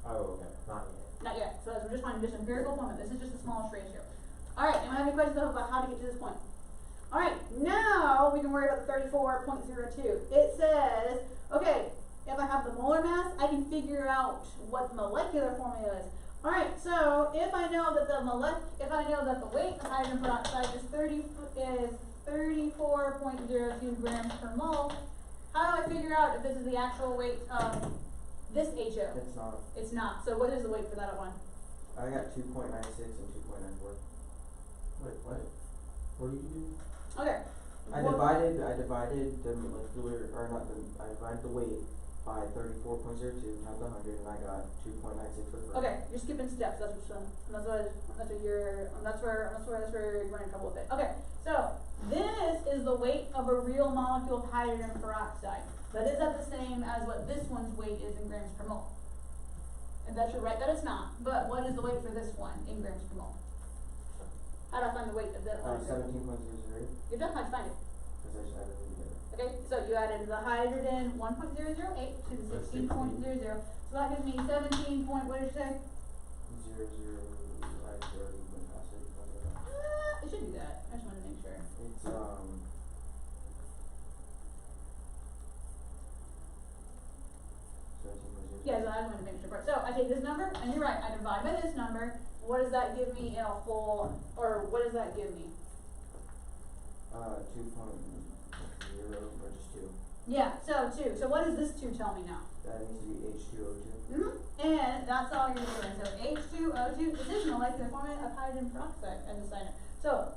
Speaker 2: Oh, okay, not yet.
Speaker 1: not yet, so we're just finding just empirical formula, this is just the smallest ratio. Alright, anyone have any questions though about how to get to this point? Alright, now we can worry about the 34.02. It says, okay, if I have the molar mass, I can figure out what the molecular formula is. Alright, so if I know that the weight of hydrogen peroxide is 34.02 grams per mole, how do I figure out if this is the actual weight of this HO?
Speaker 3: It's not.
Speaker 1: It's not. So what is the weight for that one?
Speaker 3: I got 2.96 and 2.94.
Speaker 2: Wait, what? What do you do?
Speaker 1: Okay.
Speaker 3: I divided the molecular, or not the, I divided the weight by 34.02 times 100, and I got 2.96 for the first.
Speaker 1: Okay, you're skipping steps. That's where you're running trouble with it. Okay, so this is the weight of a real molecule of hydrogen peroxide. But is that the same as what this one's weight is in grams per mole? And that you're right that it's not. But what is the weight for this one in grams per mole? How do I find the weight of that one?
Speaker 3: 17.008,
Speaker 1: You're done. How'd you find it?
Speaker 3: because I just added them together.
Speaker 1: Okay, so you added the hydrogen 1.008 to the 16.00. So that gives me 17 point, what did you say?
Speaker 3: 00, I already went past it.
Speaker 1: It should do that. I just wanted to make sure.
Speaker 3: It's, 17.0.
Speaker 1: Yeah, so I just wanted to make sure. So I take this number, and you're right, I divide by this number. What does that give me in a whole, or what does that give me?
Speaker 3: 2.0 or just 2.
Speaker 1: Yeah, so 2. So what does this 2 tell me now?
Speaker 3: That needs to be H2O2.
Speaker 1: And that's all you're doing. So H2O2, this is molecular formula of hydrogen peroxide as a signer. So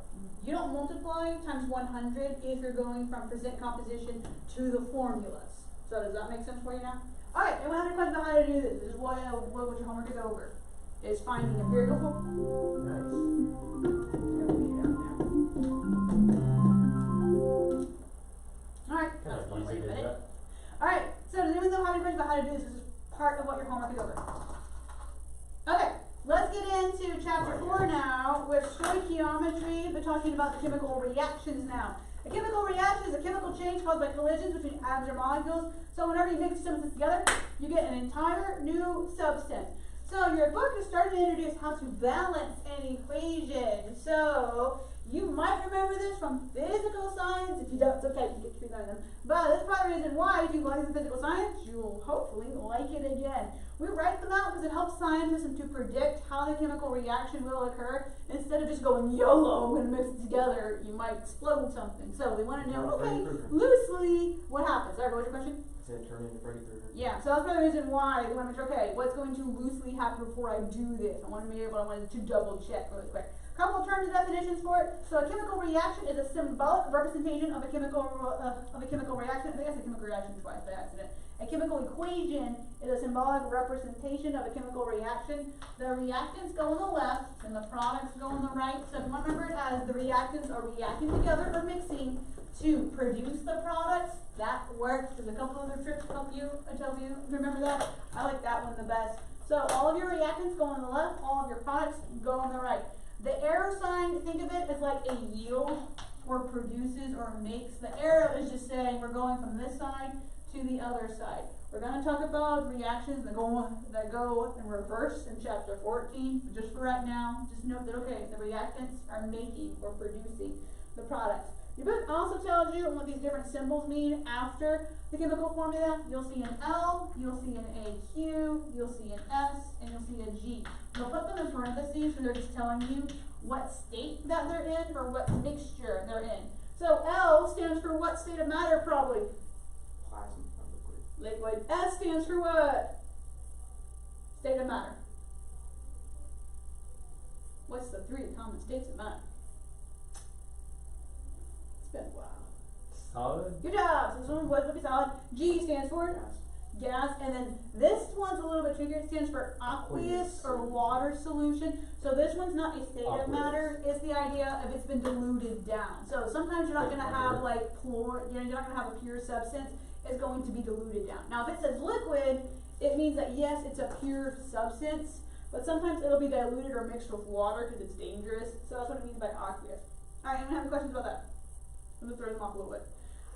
Speaker 1: you don't multiply times 100 if you're going from percent composition to the formulas. So does that make sense for you now? Alright, and we have a question about how to do this. This is what your homework is over. Is finding empirical formula. Alright,
Speaker 2: Kind of easy to do that.
Speaker 1: Alright, so does anyone know how to question about how to do this? This is part of what your homework is over. Okay, let's get into chapter 4 now with stoichiometry. We're talking about the chemical reactions now. A chemical reaction is a chemical change caused by collisions between atoms or molecules. So whenever you mix substances together, you get an entire new substance. So your book is starting to introduce how to balance an equation. So you might remember this from physical science. If you don't, it's okay, you get to relearn them. But that's part of the reason why, if you like the physical science, you will hopefully like it again. We write them out because it helps scientists to predict how the chemical reaction will occur. Instead of just going, YOLO, I'm going to mix it together, you might explode something. So we want to know, okay, loosely, what happens? Sorry, what was your question?
Speaker 3: Said turn into Freddy Krueger.
Speaker 1: Yeah, so that's part of the reason why we want to make sure, okay, what's going to loosely happen before I do this? I want to double check really quick. Couple terms and definitions for it. So a chemical reaction is a symbolic representation of a chemical reaction. I think I said chemical reaction twice by accident. A chemical equation is a symbolic representation of a chemical reaction. The reactants go on the left and the products go on the right. So if you remember it as the reactants are reacting together or mixing to produce the products, that works. There's a couple other tricks to help you, remember that. I like that one the best. So all of your reactants go on the left, all of your products go on the right. The arrow sign, think of it as like a yield or produces or makes. The arrow is just saying we're going from this side to the other side. We're going to talk about reactions that go in reverse in chapter 14. But just for right now, just note that, okay, the reactants are making or producing the products. Your book also tells you what these different symbols mean after the chemical formula. You'll see an L, you'll see an AQ, you'll see an S, and you'll see a G. You'll put them in parentheses because they're just telling you what state that they're in or what mixture they're in. So L stands for what state of matter probably?
Speaker 3: Plasma, not liquid.
Speaker 1: Liquid. S stands for what? State of matter. What's the 3 common states of matter? It's been a while.
Speaker 2: Solid?
Speaker 1: Good job. So this one would be solid. G stands for
Speaker 3: Gas.
Speaker 1: gas, and then this one's a little bit trickier. It stands for aqueous or water solution. So this one's not a state of matter. It's the idea of it's been diluted down. So sometimes you're not going to have like you're not going to have a pure substance. It's going to be diluted down. Now, if it says liquid, it means that yes, it's a pure substance, but sometimes it'll be diluted or mixed with water because it's dangerous. So that's what it means by aqueous. Alright, anyone have any questions about that? I'm gonna throw them off a little bit.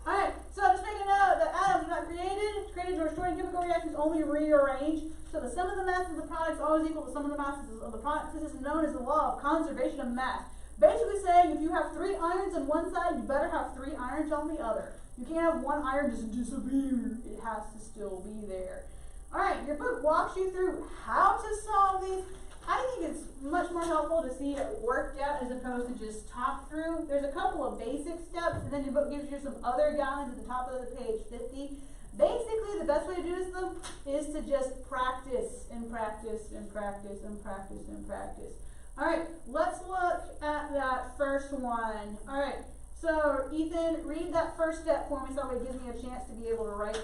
Speaker 1: Alright, so just make a note that atoms are not created or destroyed in chemical reactions, only rearranged. So the sum of the masses of the product is always equal to the sum of the masses of the product. This is known as the law of conservation of mass. Basically saying if you have 3 irons on one side, you better have 3 irons on the other. You can't have one iron just disappear. It has to still be there. Alright, your book walks you through how to solve these. I think it's much more helpful to see it worked out as opposed to just talk through. There's a couple of basic steps, and then your book gives you some other guidelines at the top of the page 50. Basically, the best way to do this though is to just practice and practice and practice and practice and practice. Alright, let's look at that first one. Alright, so Ethan, read that first step for me so that way it gives me a chance to be able to write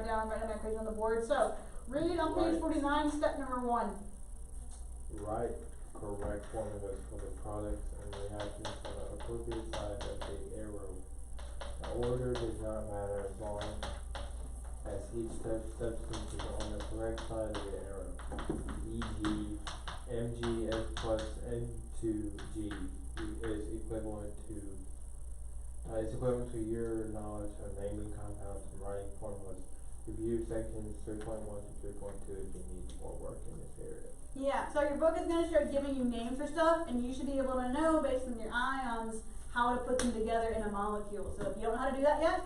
Speaker 1: down my equation on the board. So, read on page 49, step number 1.
Speaker 4: Write correct formulas for the products and reactions on the appropriate side of the arrow. The order does not matter as long as each substance is on the correct side of the arrow. E.g., MgS plus N2G is equivalent to your knowledge of naming compounds and writing formulas. Review sections 3.1 to 3.2 if you need more work in this area.
Speaker 1: Yeah, so your book is going to start giving you names for stuff, and you should be able to know, based on your ions, how to put them together in a molecule. So if you don't know how to do that yet,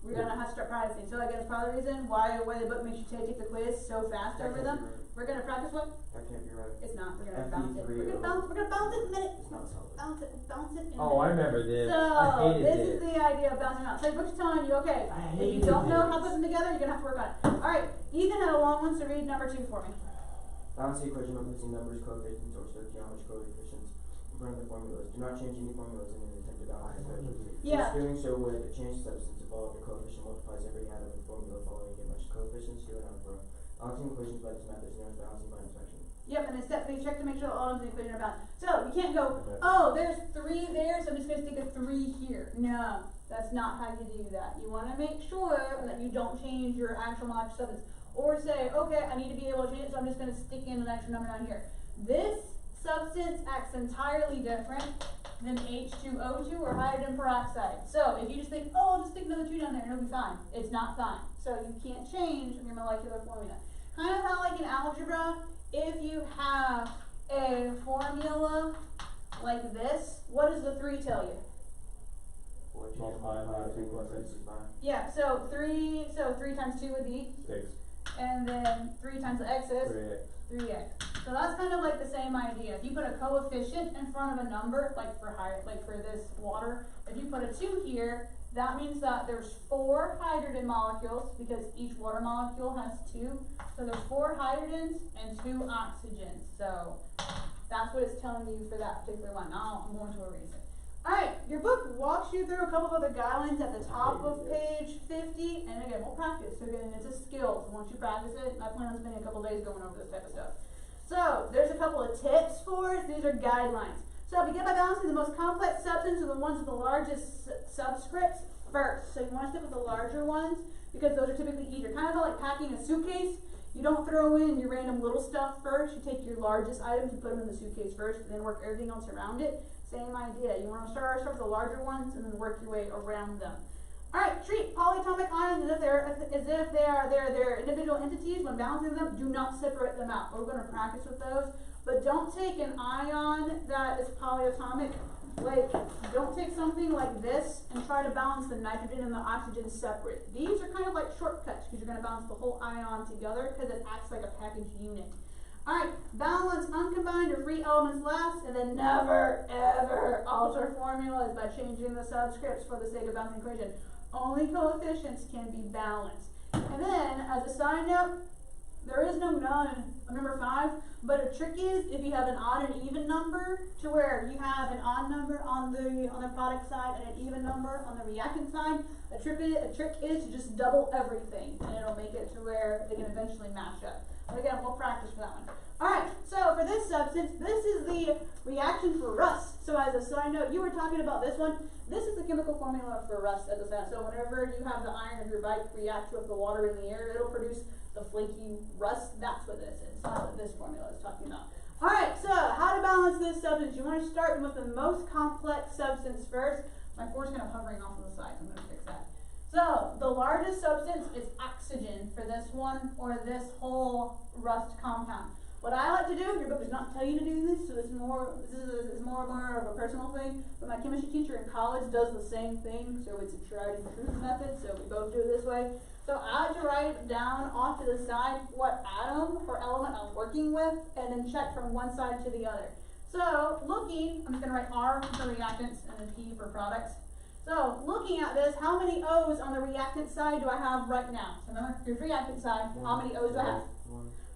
Speaker 1: we're going to have to start practicing. So again, it's probably the reason why the book makes you take the quiz so fast over them.
Speaker 3: Right.
Speaker 1: We're going to practice what?
Speaker 3: That can't be right.
Speaker 1: It's not. We're going to bounce it.
Speaker 3: FE3
Speaker 1: We're going to bounce it in a minute.
Speaker 3: It's not solid.
Speaker 1: Bounce it in a
Speaker 2: Oh, I
Speaker 1: minute.
Speaker 2: remember this.
Speaker 1: So,
Speaker 2: I hated
Speaker 1: this
Speaker 2: this.
Speaker 1: is the idea of bouncing out. So your book's telling you, okay,
Speaker 2: I
Speaker 1: if you
Speaker 2: hated
Speaker 1: don't know how to
Speaker 2: this.
Speaker 1: put them together, you're going to have to work on it. Alright, Ethan had a long one, so read number 2 for me.
Speaker 3: Balance the equation by placing numbers, coefficients, or stoichiometric coefficients in front of the formulas. Do not change any formulas in an attempt to balance the equation.
Speaker 1: Yeah.
Speaker 3: Since doing so would change the substance involved, the coefficient multiplies every atom of the formula following a bunch of coefficients to an algebra. Balancing equations by this method is known as balancing by inspection.
Speaker 1: Yep, and then step 3, check to make sure all of the equation are balanced. So, you can't go, oh, there's 3 there, so I'm just going to stick a 3 here. No, that's not how you do that. You want to make sure that you don't change your actual molecular substance. Or say, okay, I need to be able to change it, so I'm just going to stick in an extra number down here. This substance acts entirely different than H2O2 or hydrogen peroxide. So, if you just think, oh, I'll just stick another 2 down there and it'll be fine. It's not fine. So, you can't change your molecular formula. Kind of how like in algebra, if you have a formula like this, what does the 3 tell you?
Speaker 4: Multiply by 2 plus x.
Speaker 1: Yeah, so 3 times 2 would be,
Speaker 4: 6.
Speaker 1: and then 3 times the x is
Speaker 4: 3x.
Speaker 1: 3x. So that's kind of like the same idea. If you put a coefficient in front of a number, like for this water, if you put a 2 here, that means that there's 4 hydrogen molecules because each water molecule has 2. So there's 4 hydrogens and 2 oxygens. So that's what it's telling you for that particular one. Now I'm going to erase it. Alright, your book walks you through a couple of other guidelines at the top of page 50, and again, we'll practice. So again, it's a skill. So once you practice it, I plan on spending a couple days going over this type of stuff. So, there's a couple of tips for it. These are guidelines. So, begin by balancing the most complex substance or the ones with the largest subscripts first. So, you want to stick with the larger ones because those are typically easier. Kind of like packing a suitcase. You don't throw in your random little stuff first. You take your largest items, you put them in the suitcase first, and then work everything else around it. Same idea. You want to start with the larger ones and then work your way around them. Alright, treat polyatomic ions as if they are their individual entities. When balancing them, do not separate them out. We're going to practice with those. But don't take an ion that is polyatomic. Like, don't take something like this and try to balance the nitrogen and the oxygen separate. These are kind of like shortcuts because you're going to balance the whole ion together because it acts like a packaged unit. Alright, balance uncombined or free elements last, and then never, ever alter formulas by changing the subscripts for the sake of balancing equation. Only coefficients can be balanced. And then, as a side note, there is no none on number 5, but a trick is if you have an odd and even number to where you have an odd number on the product side and an even number on the reactant side, a trick is to just double everything, and it'll make it to where they can eventually match up. But again, we'll practice for that one. Alright, so for this substance, this is the reaction for rust. So as a side note, you were talking about this one. This is the chemical formula for rust as a side note. So whenever you have the iron of your bike react with the water in the air, it'll produce the flaky rust. That's what this is. That's what this formula is talking about. Alright, so how to balance balance this substance, you want to start with the most complex substance first. My four's kind of hovering off to the side, so I'm going to fix that. So, the largest substance is oxygen for this one, or this whole rust compound. What I like to do, your book does not tell you to do this, so this is more of a personal thing, but my chemistry teacher in college does the same thing, so it's a tried and true method, so we both do it this way. So I like to write down off to the side what atom or element I'm working with, and then check from one side to the other. So, looking, I'm just going to write R for reactants and then P for products. So, looking at this, how many O's on the reactant side do I have right now? So remember, here's reactant side, how many O's do I have?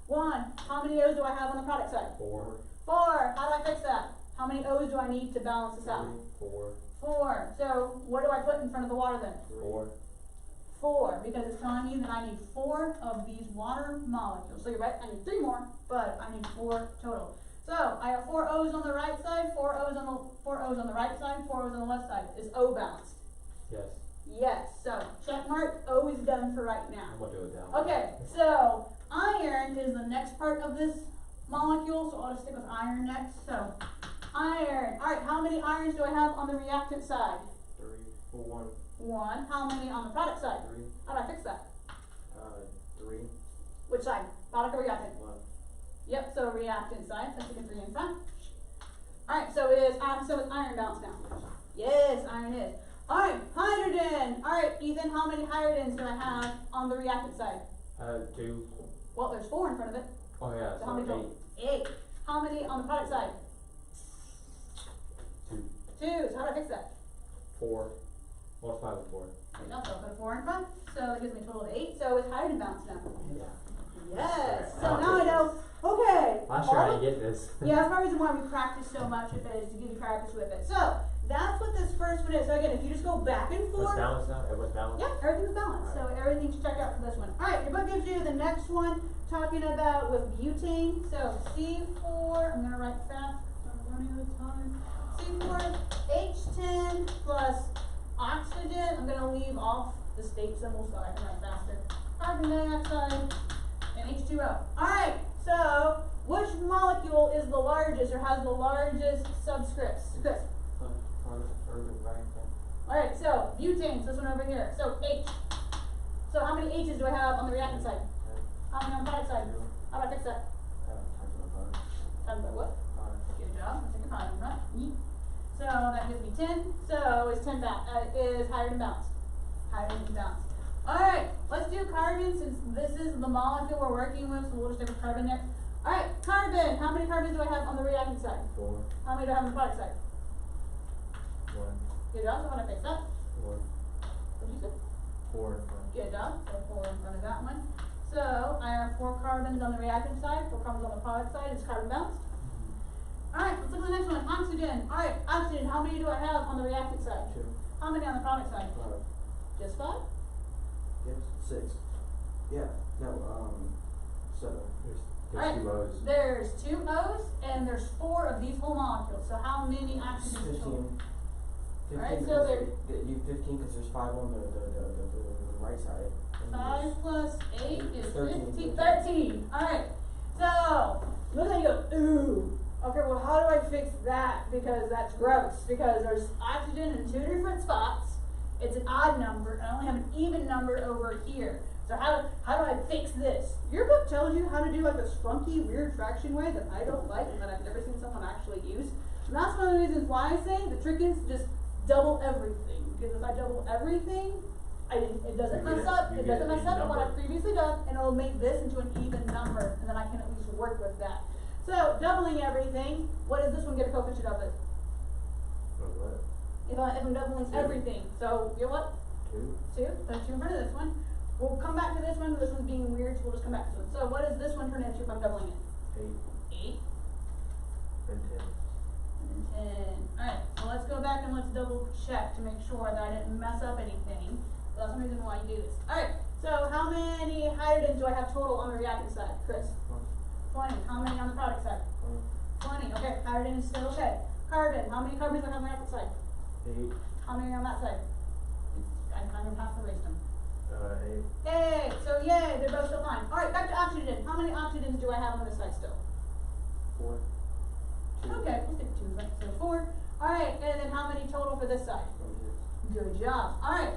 Speaker 1: One. How many O's do I have on the product side?
Speaker 4: 4.
Speaker 1: 4. How do I fix that? How many O's do I need to balance this out?
Speaker 4: 4.
Speaker 1: 4. So, what do I put in front of the water then?
Speaker 4: 4.
Speaker 1: 4, because it's telling me that I need 4 of these water molecules. So you're right, I need 3 more, but I need 4 total. So I have 4 O's on the right side, 4 O's on the right side, 4 O's on the left side. Is O balanced?
Speaker 4: Yes.
Speaker 1: Yes. So check mark, O is done for right now.
Speaker 2: I'm gonna do it down.
Speaker 1: Okay, so iron is the next part of this molecule, so I'll just stick with iron next. So iron. Alright, how many irons do I have on the reactant side?
Speaker 3: 3, 4,
Speaker 1: 1. How many on the product side?
Speaker 3: 3,
Speaker 1: How do I fix that?
Speaker 3: 3,
Speaker 1: Which side? Product or reactant?
Speaker 3: 1.
Speaker 1: Yep, so reactant side, so I 3 in front. Alright, so is iron balanced now? Yes, iron is. Alright, hydrogen. Alright, Ethan, how many hydrogens do I have on the reactant side?
Speaker 2: 2.
Speaker 1: Well, there's 4 in front of it.
Speaker 2: Oh yeah,
Speaker 1: So how many
Speaker 2: so
Speaker 1: total? 8. How many on the product side?
Speaker 2: 2.
Speaker 1: 2. So how do I fix that?
Speaker 2: 4. Multiply with 4.
Speaker 1: There you go, so I'll put a 4 in front. So that gives me a total of 8. So is hydrogen balanced now?
Speaker 2: Yeah.
Speaker 1: Yes.
Speaker 2: Alright,
Speaker 1: So
Speaker 2: I'll
Speaker 1: now I
Speaker 2: take
Speaker 1: know. Okay.
Speaker 2: Last year I
Speaker 1: all
Speaker 2: didn't get this.
Speaker 1: Yeah, that's part of the reason why we practice so much with it, is to give you practice with it. So, that's what this first one is. So again, if you just go back and
Speaker 2: What's
Speaker 1: forth.
Speaker 2: balanced now? Everyone's balanced?
Speaker 1: Yeah, everything's balanced. So everything's checked out for this one. Alright, your book gives you the next one, talking about with butane. So C4, I'm gonna write fast, I'm running out of time. C4H10 plus oxygen. I'm gonna leave off the state symbol so I can write faster. Carbon dioxide and H2O. Alright, so which molecule is the largest or has the largest subscripts? Chris. Alright, so butane's this one over here. So H. So how many H's do I have on the reactant side? How many on the product side? How do I fix that? Times by what? Good job. I'll take a 5 in front. Yeet. So that gives me 10. So is hydrogen balanced? Hydrogen balanced. Alright, let's do carbon since this is the molecule we're working with, so we'll just stick with carbon next. Alright, carbon. How many carbons do I have on the reactant side?
Speaker 2: 4.
Speaker 1: How many do I have on the product side?
Speaker 2: 1.
Speaker 1: Good job. So how do I fix that?
Speaker 2: 4.
Speaker 1: What did you say?
Speaker 2: 4 in front.
Speaker 1: Good job. So 4 in front of that one. So I have 4 carbons on the reactant side, 4 carbons on the product side. It's carbon balanced. Alright, let's look at the next one. Oxygen. Alright, oxygen. How many do I have on the reactant side?
Speaker 3: 2,
Speaker 1: How many on the product side?
Speaker 3: 5,
Speaker 1: Just 5?
Speaker 3: yes, 6. Yeah, no, 7.
Speaker 1: Alright,
Speaker 2: 2 O's.
Speaker 1: there's 2 O's and there's 4 of these whole molecules. So how many oxygens total?
Speaker 3: 15.
Speaker 1: Alright, so there-
Speaker 3: You 15 because there's 5 on the right side. And
Speaker 1: 5 plus 8 is
Speaker 3: 13.
Speaker 1: 15. 13. Alright, so look how you go, ooh. Okay, well how do I fix that? Because that's gross. Because there's oxygen in 2 different spots. It's an odd number, and I only have an even number over here. So how do I fix this? Your book tells you how to do like this funky, weird fraction way that I don't like and that I've never seen someone actually use. And that's one of the reasons why I say the trick is just double everything. Because if I double everything, it doesn't mess up. It doesn't mess up with what I've previously done, and it'll make this into an even number, and then I can at least work with that. So doubling everything, what does this one get a coefficient of it?
Speaker 2: What?
Speaker 1: If I'm doubling
Speaker 2: 2.
Speaker 1: everything, so you're what?
Speaker 2: 2.
Speaker 1: 2. So 2 in front of this one. We'll come back to this one. This one's being weird, so we'll just come back to this one. So what does this one turn into if I'm doubling it?
Speaker 2: 8.
Speaker 1: 8
Speaker 2: And 10.
Speaker 1: and 10. Alright, so let's go back and let's double check to make sure that I didn't mess up anything. So that's the reason why you do this. Alright, so how many hydrogens do I have total on the reactant side? Chris? 20. How many on the product side? 20. Okay, hydrogen is still okay. Carbon. How many carbons do I have on the reactant side?
Speaker 3: 8.
Speaker 1: How many are on that side? I'm gonna pass the race them.
Speaker 2: 8.
Speaker 1: Yay! So yay, they're both still fine. Alright, back to oxygen. How many oxygens do I have on this side still?
Speaker 3: 4. Two.
Speaker 1: Okay, we'll stick two, right, so 4. Alright, and then how many total for this side? Good job. Alright,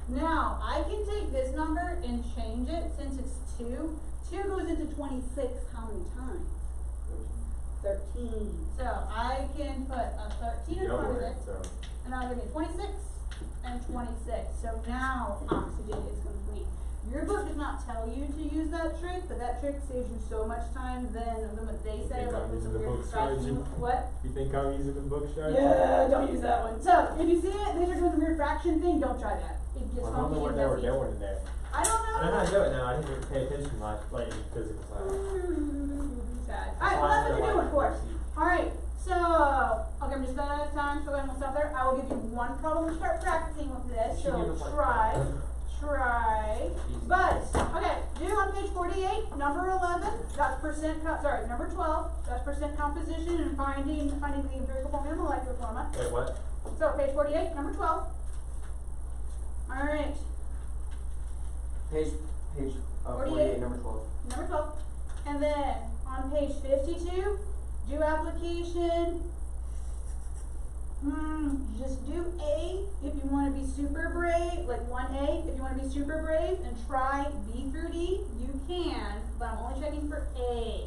Speaker 1: now I can take this number and change it since it's 2. 2 goes into 26 how many times? 13. So I can put a 13 in
Speaker 2: Go
Speaker 1: front of
Speaker 2: for
Speaker 1: it,
Speaker 2: it, so.
Speaker 1: and I'll give you 26 and 26. So now oxygen is complete. Your book does not tell you to use that trick, but that trick saves you so much time than what they
Speaker 2: You
Speaker 1: say.
Speaker 2: think
Speaker 1: Like
Speaker 2: I'm
Speaker 1: with
Speaker 2: using
Speaker 1: the
Speaker 2: the
Speaker 1: weird
Speaker 2: book
Speaker 1: fraction.
Speaker 2: strategy?
Speaker 1: What?
Speaker 2: You think I'm using the book strategy?
Speaker 1: Yeah, don't use that one. So if you see it, they are doing the weird fraction thing. Don't try that. It gets
Speaker 2: Well, I don't know
Speaker 1: funky
Speaker 2: what
Speaker 1: and
Speaker 2: they were
Speaker 1: messy.
Speaker 2: doing in there.
Speaker 1: I don't
Speaker 2: I know how
Speaker 1: know.
Speaker 2: to do it now. I didn't pay attention much, like in physical class.
Speaker 1: Sad. Alright, well that's what you're doing for it. Alright, so, okay, I'm just about out of time, so go ahead and stop there. I will give you one problem to start practicing with this,
Speaker 2: You should give
Speaker 1: so
Speaker 2: us, like,
Speaker 1: try.
Speaker 2: Easy.
Speaker 1: But, okay, do on page 48, number 11, that's number 12, that's percent composition and finding the empirical formula and molecular formula.
Speaker 2: Wait, what?
Speaker 1: So, page 48, number 12. Alright,
Speaker 3: Page,
Speaker 1: 48.
Speaker 3: 48, number 12.
Speaker 1: number 12. And then, on page 52, do application. Just do A if you want to be super brave, like 1A if you want to be super brave, and try B through D. You can, but I'm only checking for A.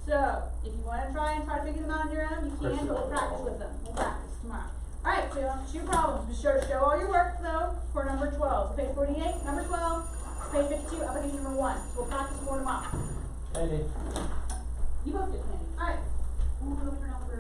Speaker 1: So, if you want to try to figure them out on your own, you can, but we'll practice with them. We'll practice tomorrow. Alright, so 2 problems. Be sure to show all your work, though, for number 12. So, page 48, number 12, page 52, application number 1. So, we'll practice more tomorrow.
Speaker 2: Hey.
Speaker 1: You both did, Mandy. Alright. We'll go for now.